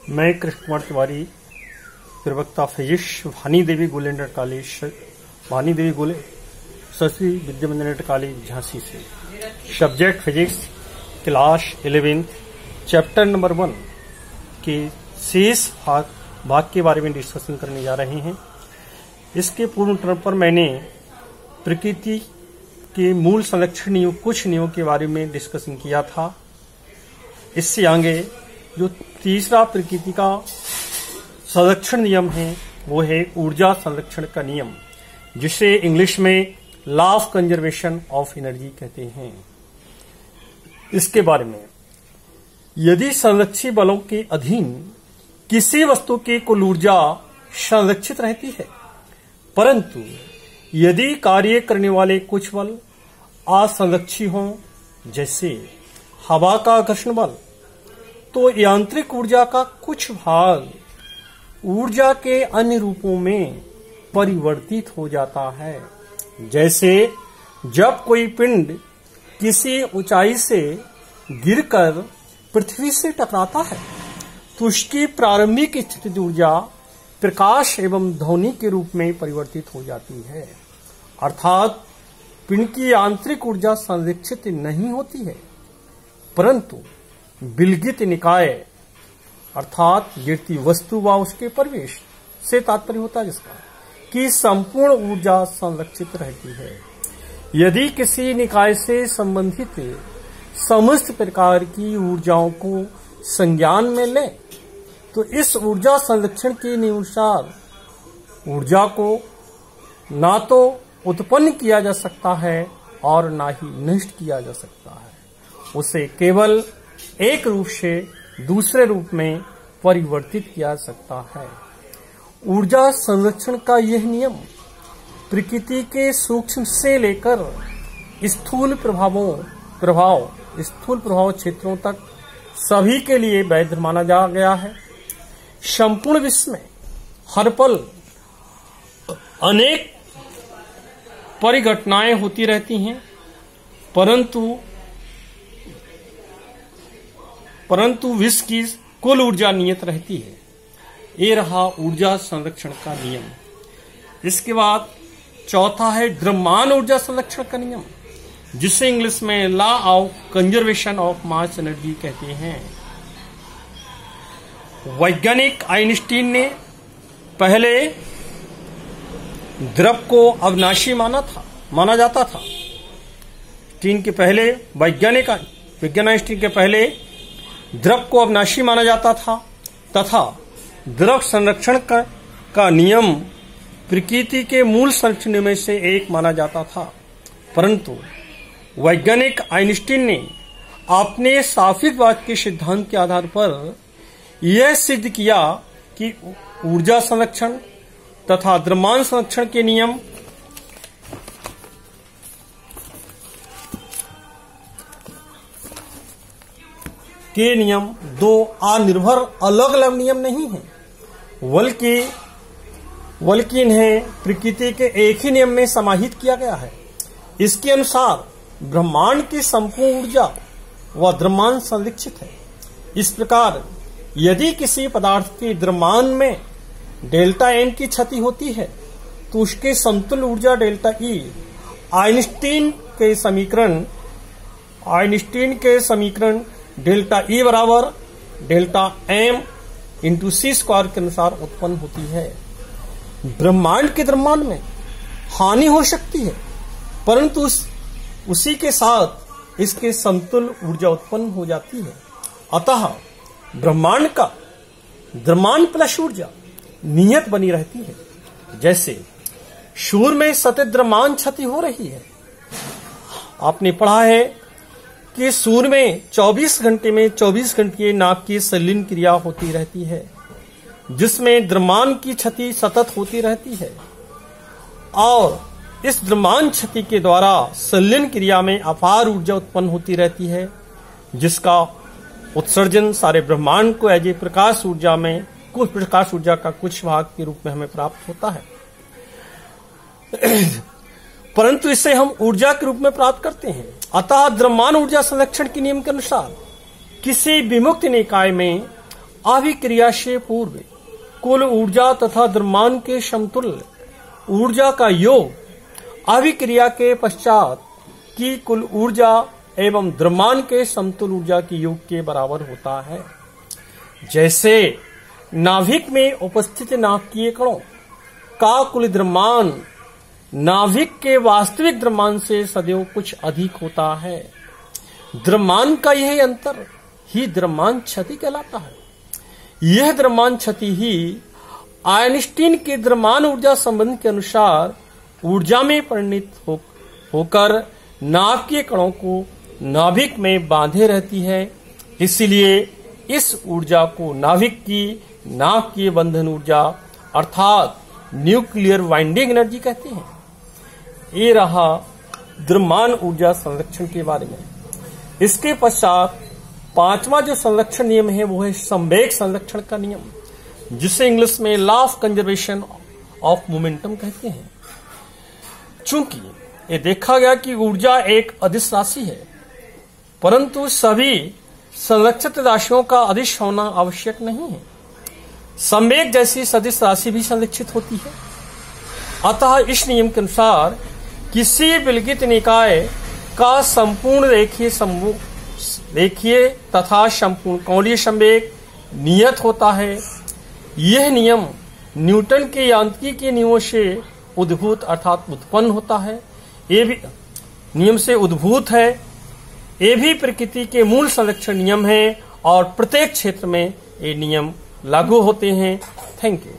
मैं कृष्ण कुमार तिवारी, प्रवक्ता फिजिक्स, वानी देवी गोल्ड कॉलेज, वानी देवी गोल्ड सरस्वती विद्या मंदिर कॉलेज झांसी से। Subject physics, class 11, chapter number 1 के शेष भाग के बारे में डिस्कशन करने जा रहे हैं। इसके पूर्ण टर्म पर मैंने प्रकृति के मूल संरक्षण नियम, कुछ नियमों के बारे में डिस्कशन किया था। इससे आगे जो तीसरा प्रकृति का संरक्षण नियम है वो है ऊर्जा संरक्षण का नियम, जिसे इंग्लिश में law of conservation of energy कहते हैं। इसके बारे में, यदि संरक्षी बलों के अधीन किसी वस्तु की कुल ऊर्जा संरक्षित रहती है, परंतु यदि कार्य करने वाले कुछ बल असंरक्षी हों, जैसे हवा का आकर्षण बल, तो यांत्रिक ऊर्जा का कुछ भाग ऊर्जा के अन्य रूपों में परिवर्तित हो जाता है। जैसे जब कोई पिंड किसी ऊंचाई से गिरकर पृथ्वी से टकराता है, तो उसकी प्रारंभिक स्थितिज ऊर्जा प्रकाश एवं ध्वनि के रूप में परिवर्तित हो जाती है। अर्थात पिंड की आंतरिक ऊर्जा संरक्षित नहीं होती है, परंतु विलगित निकाय अर्थात गिरती वस्तु व उसके प्रवेश से तात्पर्य होता है जिसका कि संपूर्ण ऊर्जा संरक्षित रहती है। यदि किसी निकाय से संबंधित समस्त प्रकार की ऊर्जाओं को संज्ञान में ले, तो इस ऊर्जा संरक्षण के अनुसार ऊर्जा को ना तो उत्पन्न किया जा सकता है और ना ही नष्ट किया जा सकता है, उसे केवल एक रूप से दूसरे रूप में परिवर्तित किया जा सकता है। ऊर्जा संरक्षण का यह नियम प्रकृति के सूक्ष्म से लेकर स्थूल प्रभाव क्षेत्रों तक सभी के लिए वैध माना जा गया है। संपूर्ण विश्व में हर पल अनेक परिघटनाएं होती रहती हैं, परंतु विश्व की कुल ऊर्जा नियत रहती है। ये रहा ऊर्जा संरक्षण का नियम। इसके बाद चौथा है द्रव्यमान ऊर्जा संरक्षण का नियम, जिसे इंग्लिश में law of conservation of mass energy कहते हैं। वैज्ञानिक आइंस्टीन ने पहले द्रव को अविनाशी माना जाता था। विज्ञान आइंस्टीन के पहले द्रव को अविनाशी माना जाता था तथा द्रव संरक्षण का नियम प्रकृति के मूल संरक्षण में से एक माना जाता था। परंतु वैज्ञानिक आइंस्टीन ने अपने सापेक्षवाद के सिद्धांत के आधार पर यह सिद्ध किया कि ऊर्जा संरक्षण तथा द्रव्यमान संरक्षण के नियम दो अनिर्भर अलग अलग नियम नहीं है, बल्कि इन्हें प्रकृति के एक ही नियम में समाहित किया गया है। इसके अनुसार ब्रह्मांड की संपूर्ण ऊर्जा व द्रव्यमान संरक्षित है। इस प्रकार यदि किसी पदार्थ के द्रव्यमान में डेल्टा एम की क्षति होती है, तो उसके समतुल्य ऊर्जा डेल्टा ई आइंस्टीन के समीकरण डेल्टा ई बराबर डेल्टा एम इंटू सी स्क्वायर के अनुसार उत्पन्न होती है। ब्रह्मांड के द्रव्यमान में हानि हो सकती है, परंतु उसी के साथ इसके समतुल्य ऊर्जा उत्पन्न हो जाती है। अतः ब्रह्मांड का द्रव्यमान प्लस ऊर्जा नियत बनी रहती है। जैसे सूर्य में सतत द्रव्यमान क्षति हो रही है। आपने पढ़ा है कि सूर्य में 24 घंटे नाप की संलीन क्रिया होती रहती है, जिसमें द्रव्यमान की क्षति सतत होती रहती है, और इस द्रव्यमान क्षति के द्वारा संलीन क्रिया में अपार ऊर्जा उत्पन्न होती रहती है, जिसका उत्सर्जन सारे ब्रह्मांड को एज ए प्रकाश ऊर्जा का कुछ भाग के रूप में हमें प्राप्त होता है। परंतु इसे हम ऊर्जा के रूप में प्राप्त करते हैं। अतः द्रव्यमान ऊर्जा संरक्षण के नियम के अनुसार किसी विमुक्त निकाय में अभिक्रिया से पूर्व कुल ऊर्जा तथा द्रव्यमान के समतुल्य ऊर्जा का योग अभिक्रिया के पश्चात की कुल ऊर्जा एवं द्रव्यमान के समतुल्य ऊर्जा के योग के बराबर होता है। जैसे नाभिक में उपस्थित नाभिकीय कणों का कुल द्रव्यमान नाभिक के वास्तविक द्रव्यमान से सदैव कुछ अधिक होता है। द्रव्यमान का यही अंतर ही द्रव्यमान क्षति कहलाता है। यह द्रव्यमान क्षति ही आइंस्टीन के द्रव्यमान ऊर्जा संबंध के अनुसार ऊर्जा में परिणत होकर नाभिकीय कणों को नाभिक में बांधे रहती है। इसलिए इस ऊर्जा को नाभिक की नाभिकीय बंधन ऊर्जा अर्थात न्यूक्लियर वाइंडिंग एनर्जी कहते हैं। ये रहा द्रव्यमान ऊर्जा संरक्षण के बारे में। इसके पश्चात पांचवा जो संरक्षण नियम है वो है संवेग संरक्षण का नियम, जिसे इंग्लिश में law of conservation of momentum कहते हैं। चूंकि ये देखा गया कि ऊर्जा एक अदिश राशि है, परंतु सभी संरक्षित राशियों का अदिश होना आवश्यक नहीं है। संवेग जैसी सदिश राशि भी संरक्षित होती है। अतः इस नियम के अनुसार किसी विलगित निकाय का संपूर्ण रेखीय तथा संपूर्ण कोणीय संवेग नियत होता है। यह नियम न्यूटन के यांत्रिकी के नियमों से उद्भूत अर्थात उत्पन्न होता है। ये भी नियम से उद्भूत है। ये भी प्रकृति के मूल संरक्षण नियम है और प्रत्येक क्षेत्र में ये नियम लागू होते हैं। Thank you.